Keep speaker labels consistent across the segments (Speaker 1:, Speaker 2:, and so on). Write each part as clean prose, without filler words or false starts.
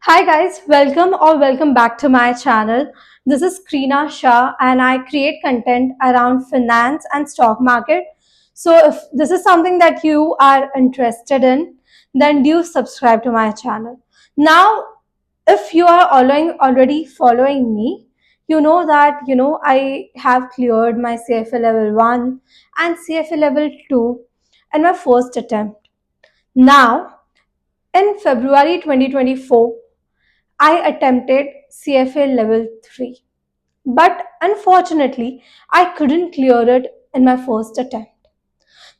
Speaker 1: Hi guys, welcome back to my channel. This is Krina Shah and I create content around finance and stock market. So if this is something that you are interested in, then do subscribe to my channel. Now, if you are already following me, you know that I have cleared my CFA level 1 and CFA level 2 in my first attempt. Now, in February 2024, I attempted CFA level 3, but unfortunately, I couldn't clear it in my first attempt.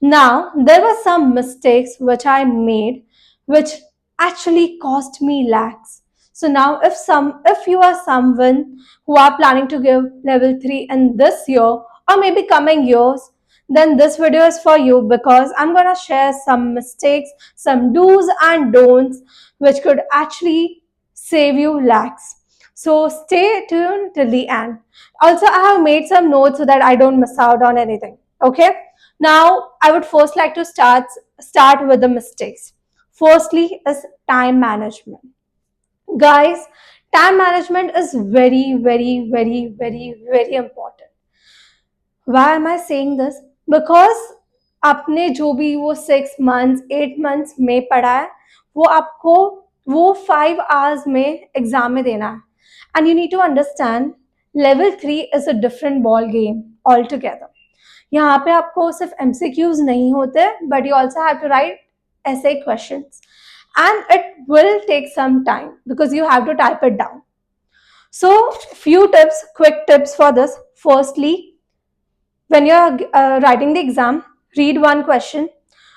Speaker 1: Now, there were some mistakes which I made which actually cost me lakhs. So now if you are someone who are planning to give level 3 in this year or maybe coming years, then this video is for you because I'm going to share some mistakes, some do's and don'ts which could actually save you lakhs. So stay tuned till the end. Also, I have made some notes so that I don't miss out on anything. Okay? Now, I would first like to start with the mistakes. Firstly, is time management. Guys, time management is very important. Why am I saying this? Because आपने जो भी वो 6 months 8 months में पढ़ा है वो आपको वो 5 hours में एग्जाम में देना है and you need to understand level 3 is a different ball game altogether. यहाँ पे आपको सिर्फ MCQs नहीं होते but you also have to write essay questions and it will take some time because you have to type it down. So quick tips for this. Firstly, when you are writing the exam, read one question.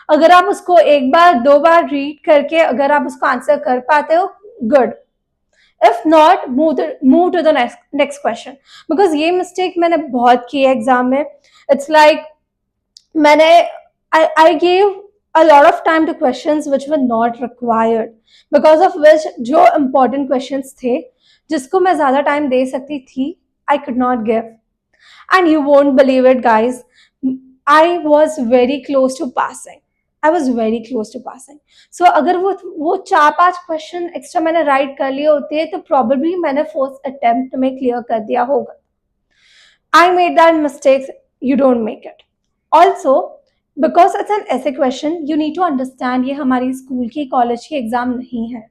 Speaker 1: अगर आप उसको एक बार दो बार read करके अगर आप उसको answer कर पाते हो, good. If not, move to the next question. Because ये mistake मैंने बहुत की है एग्जाम में. It's like I gave a lot of time to questions which were not required, because of which जो important questions थे जिसको मैं ज़्यादा time दे सकती थी, I could not give. And you won't believe it, guys, I was very close to passing. I was very close to passing. So अगर वो 4-5 question extra मैंने राइट कर लिए होते तो probably मैंने फर्स्ट अटेम्प्ट में क्लियर कर दिया होगा. I made that mistake. You don't make it. Also, because it's an essay question, you need to understand ये हमारी स्कूल की कॉलेज की एग्जाम नहीं है.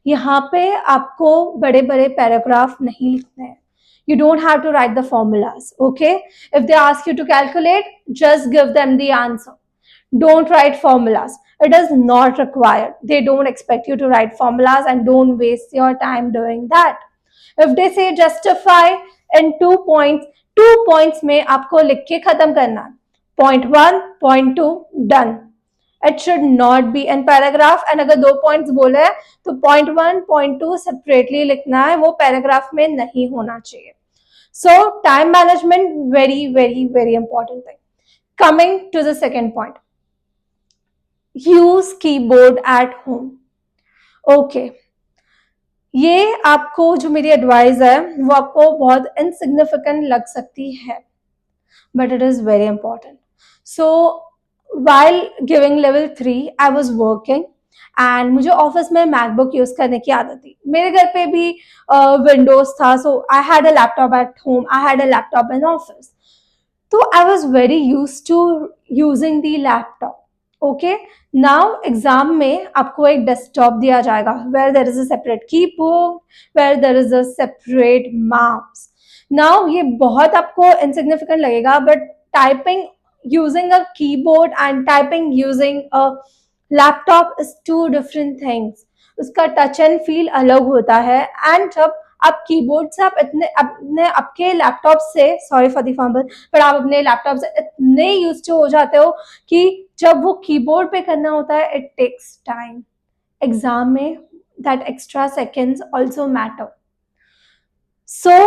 Speaker 1: यहाँ पे आपको बड़े बड़े पैराग्राफ नहीं लिखने हैं. You don't have to write the formulas, okay? If they ask you to calculate, just give them the answer. Don't write formulas. It is not required. They don't expect you to write formulas and don't waste your time doing that. If they say justify in 2 points, 2 points में आपको लिख के खत्म करना है. Point 1, point 2, done. It should not be in paragraph. And अगर 2 points बोले हैं तो point 1, point 2 separately लिखना है, वो paragraph में नहीं होना चाहिए. So time management, very important thing. Coming to the second point, use keyboard at home. Okay, ये आपको जो मेरी एडवाइस है वो आपको बहुत इनसिग्निफिकेंट लग सकती है, but it is very important. So while giving level 3, I was working and मुझे ऑफिस में मैकबुक यूज करने की आदत थी. मेरे घर पे भी विंडोज था, so I had a laptop at home, I had a laptop in office. तो I was very used to using the laptop. Okay, now exam में आपको एक डेस्कटॉप दिया जाएगा where there is a separate keyboard, where there is a separate mouse. Now ये बहुत आपको insignificant लगेगा, but typing using a keyboard and typing using a laptop is two different things. उसका टच एंड फील अलग होता है. And जब आप कीबोर्ड से आप अपने आपके लैपटॉप से, सॉरी फॉर द फंबल, पर आप अपने लैपटॉप से इतने यूज्ड हो जाते हो कि जब वो कीबोर्ड पे करना होता है इट टेक्स टाइम. एग्जाम में that extra seconds also matter. So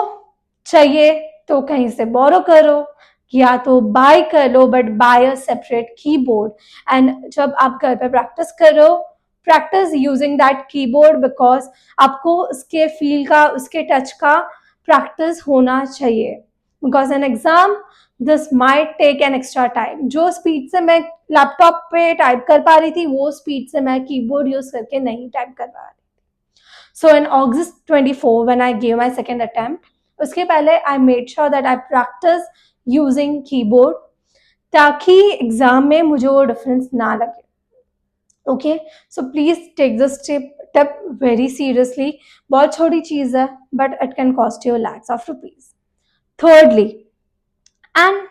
Speaker 1: चाहिए तो कहीं से बोरो करो या तो बाय कर लो, but buy a separate keyboard. And जब आप घर पे प्रैक्टिस करो, practice using that keyboard, because आपको उसके फील का, उसके टच का प्रैक्टिस होना चाहिए. Because an exam this might take an extra time. जो स्पीड से मैं लैपटॉप पे टाइप कर पा रही थी वो स्पीड से मैं कीबोर्ड यूज करके नहीं टाइप कर पा रही. So in August 24, when I gave my second attempt, उसके पहले I made sure that I practice using keyboard ताकि एग्जाम में मुझे वो डिफरेंस ना लगे. Okay, so please take this tip very seriously. बहुत छोटी चीज है, but it can cost you lakhs of rupees. Thirdly, and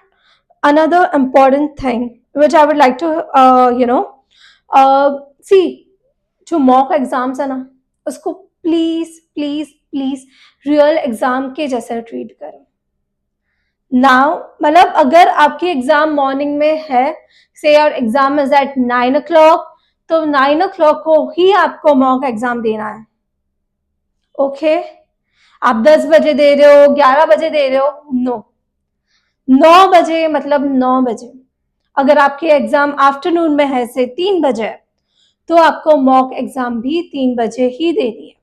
Speaker 1: another important thing which I would like to see, जो मॉक एग्जाम्स है ना, उसको please please please real exam के जैसे ट्रीट करें. नाउ मतलब अगर आपकी एग्जाम मॉर्निंग में है, से your exam is eight 9 o'clock, तो 9 o'clock को ही आपको मॉक एग्जाम देना है. ओके आप 10 बजे दे रहे हो, 11 बजे दे रहे हो, नो. 9 बजे मतलब 9 बजे. अगर आपके एग्जाम आफ्टरनून में है, से 3 बजे, तो आपको मॉक एग्जाम भी 3 बजे ही देनी है.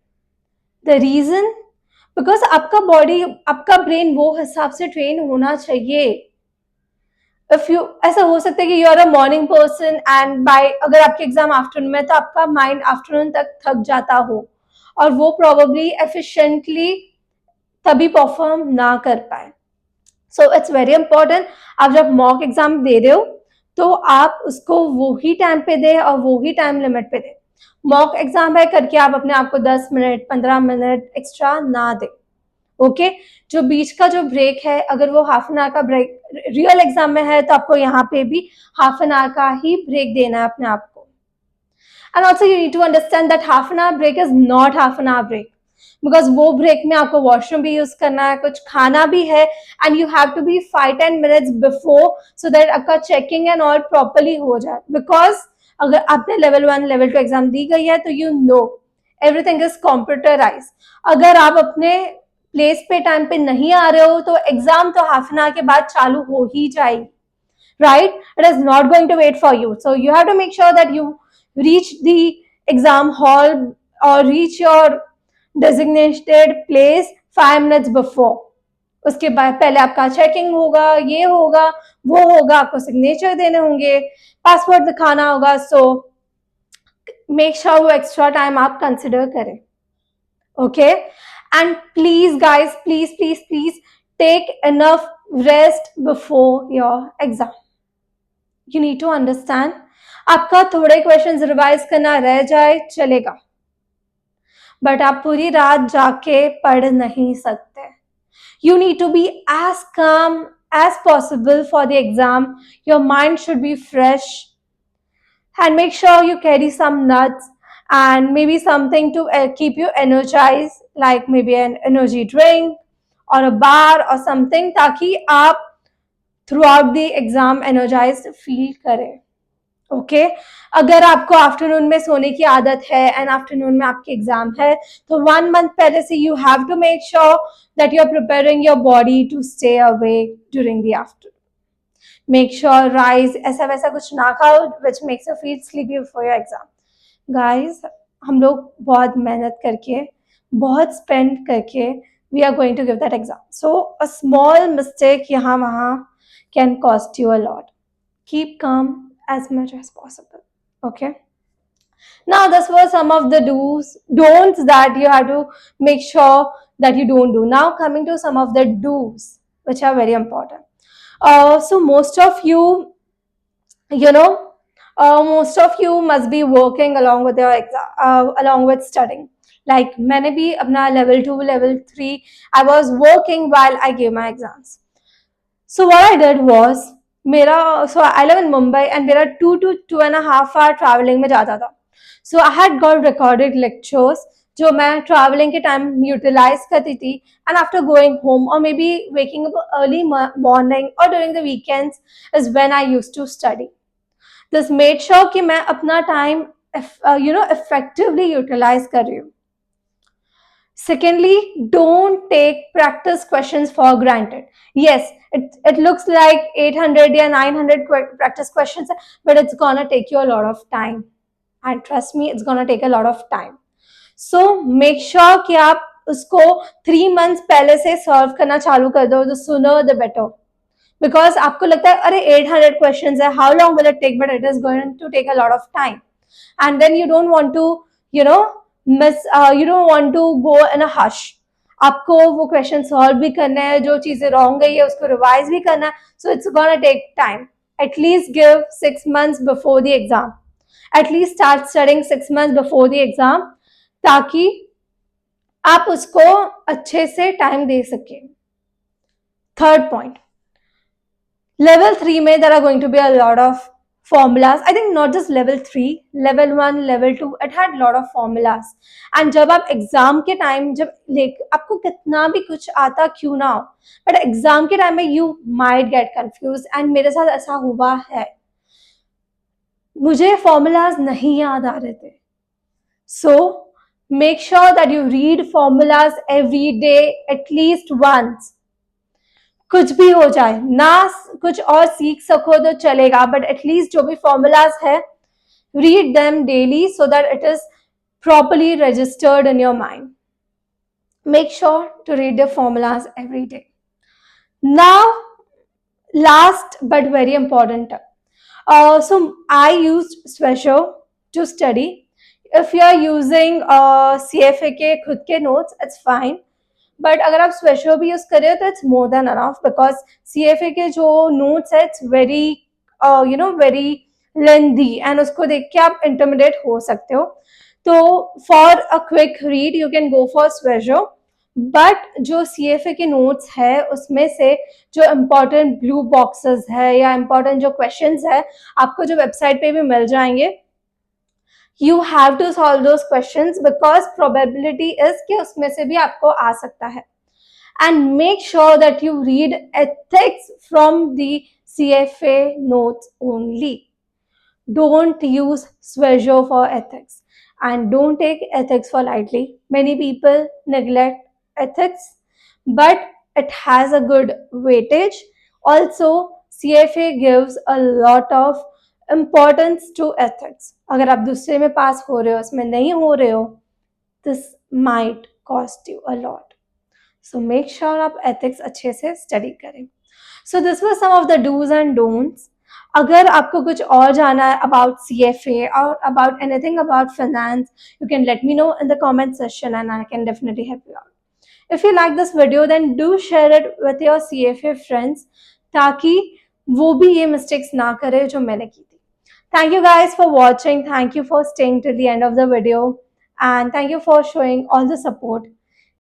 Speaker 1: द रीजन, बिकॉज आपका बॉडी, आपका ब्रेन वो हिसाब से ट्रेन होना चाहिए. इफ यू, ऐसा हो सकता है कि you are a morning person and by, अगर आपके एग्जाम आफ्टरनून में, तो आपका माइंड आफ्टरनून तक थक जाता हो और वो प्रोबेबली एफिशिएंटली तभी परफॉर्म ना कर पाए. सो इट्स वेरी इंपॉर्टेंट, आप जब मॉक एग्जाम दे रहे हो तो आप उसको वो ही टाइम पे दे और वो ही टाइम लिमिट पे दे. मॉक एग्जाम है करके आप अपने आप को 10 मिनट 15 मिनट एक्स्ट्रा ना दे. ओके जो बीच का जो ब्रेक है, अगर वो हाफ एन आवर का ब्रेक रियल एग्जाम में है, तो आपको यहाँ पे भी हाफ एन आवर का ही ब्रेक देना है अपने आप को. And also you need to understand that half an hour break is not half an hour break, because वो ब्रेक में आपको वॉशरूम भी यूज करना है, कुछ खाना भी है, and you have to be 5-10 minutes before, so that आपका चेकिंग एंड ऑल प्रॉपरली हो जाए. बिकॉज अगर आपने लेवल 1 लेवल 2 एग्जाम दी गई है, तो you know everything is computerize. अगर आप अपने प्लेस पे टाइम पे नहीं आ रहे हो, तो एग्जाम तो हाफ एन आवर के बाद चालू हो ही जाएगी. right? It is not going to wait for you. So you have to make sure that you reach the exam hall or reach your designated place 5 minutes before. उसके बाद पहले आपका checking होगा, ये होगा, वो होगा, आपको सिग्नेचर देने होंगे, पासवर्ड दिखाना होगा. सो मेक श्योर वो एक्स्ट्रा टाइम आप कंसिडर करें. Okay and please guys, please please please take enough rest before your exam. You need to understand, आपका थोड़े क्वेश्चंस रिवाइज करना रह जाए चलेगा, बट आप पूरी रात जाके पढ़ नहीं सकते. You need to be as calm as possible for the exam. Your mind should be fresh, and make sure you carry some nuts and maybe something to keep you energized, like maybe an energy drink or a bar or something, ताकि आप throughout the exam energized feel करें. Okay अगर आपको afternoon में सोने की आदत है एंड आफ्टरनून में आपके एग्जाम है, तो 1 month पहले से you have to make sure that you are preparing your body to stay awake during the afternoon. Make sure rice ऐसा वैसा कुछ ना खाओ which makes you feel sleepy before your exam. Guys हम लोग बहुत मेहनत करके, बहुत स्पेंड करके we are going to give that exam. So a small mistake यहाँ वहाँ can cost you a lot. Keep calm as much as possible. Okay, now this was some of the don'ts that you have to make sure that you don't do. Now coming to some of the do's, which are very important. So most of you, most of you must be working along with your exam, along with studying. Like मैंने भी अपना level 2 level 3 I was working while I gave my exams. So what I did was, so I live in Mumbai and मेरा 2 to 2.5 hour traveling में जाता था. So I had got recorded lectures जो मैं traveling के time utilize करती थी, and after going home or maybe waking up early morning or during the weekends is when I used to study. This made sure कि मैं अपना time effectively utilize कर रही हूँ. Secondly, don't take practice questions for granted. Yes, it looks like 800 or 900 practice questions, but it's gonna take you a lot of time. And trust me, it's gonna take a lot of time. So make sure कि आप उसको 3 months पहले से solve करना चालू कर दो. The sooner the better. Because आपको लगता है अरे 800 questions है, how long will it take? But it is going to take a lot of time. And then you don't want to, miss you don't want to go in a rush, आपको वो question solve भी करना है, जो चीजें wrong गई है उसको रिवाइज भी करना है, so it's gonna take time. At least give 6 months before the exam, at least start studying 6 months before the exam, ताकि आप उसको अच्छे से टाइम दे सके. थर्ड पॉइंट, level 3 में there are going to be a lot of formulas. I think not just level 3, level 1, level 2, it had lot of formulas. And जब आप exam के टाइम, जब आपको कितना भी कुछ आता क्यों ना हो, बट एग्जाम के टाइम में you might get confuse, and मेरे साथ ऐसा हुआ है, मुझे फॉर्मूलाज नहीं याद आ रहे थे. So make sure that you read formulas every day at least once. कुछ भी हो जाए ना, कुछ और सीख सको तो चलेगा, बट एटलीस्ट जो भी फॉर्मूलाज है, read them daily so that it is properly registered in your mind. Make sure to read the formulas every day. Now, last but very important, so I used Swesho to study. If you are using CFA के खुद के notes, it's fine. But अगर आप स्वेशो भी use कर रहे हो तो it's more than enough, because CFA के जो नोट्स है it's very very lengthy, and उसको देख के आप इंटरमीडिएट हो सकते हो. तो for a quick read you can go for स्वेशो, बट जो CFA के नोट्स है उसमें से जो इम्पोर्टेंट ब्लू बॉक्सेस है या इम्पोर्टेंट जो क्वेश्चंस है आपको जो वेबसाइट पे भी मिल जाएंगे, you have to solve those questions because probability is कि उसमें से भी आपको आ सकता है. And make sure that you read ethics from the CFA notes only. Don't use Swageo for ethics, and don't take ethics for lightly. Many people neglect ethics, but it has a good weightage. Also, CFA gives a lot of importance to ethics. अगर आप दूसरे में पास हो रहे हो, इसमें नहीं हो रहे हो, this might cost you a lot. So make sure आप ethics अच्छे से study करें. So this was some of the do's and don'ts. अगर आपको कुछ और जाना है about CFA or about anything about finance, you can let me know in the comment section and I can definitely help you out. If you like this video, then do share it with your CFA friends ताकि वो भी ये mistakes ना करे जो मैंने की थी. Thank you guys for watching. Thank you for staying till the end of the video, and thank you for showing all the support.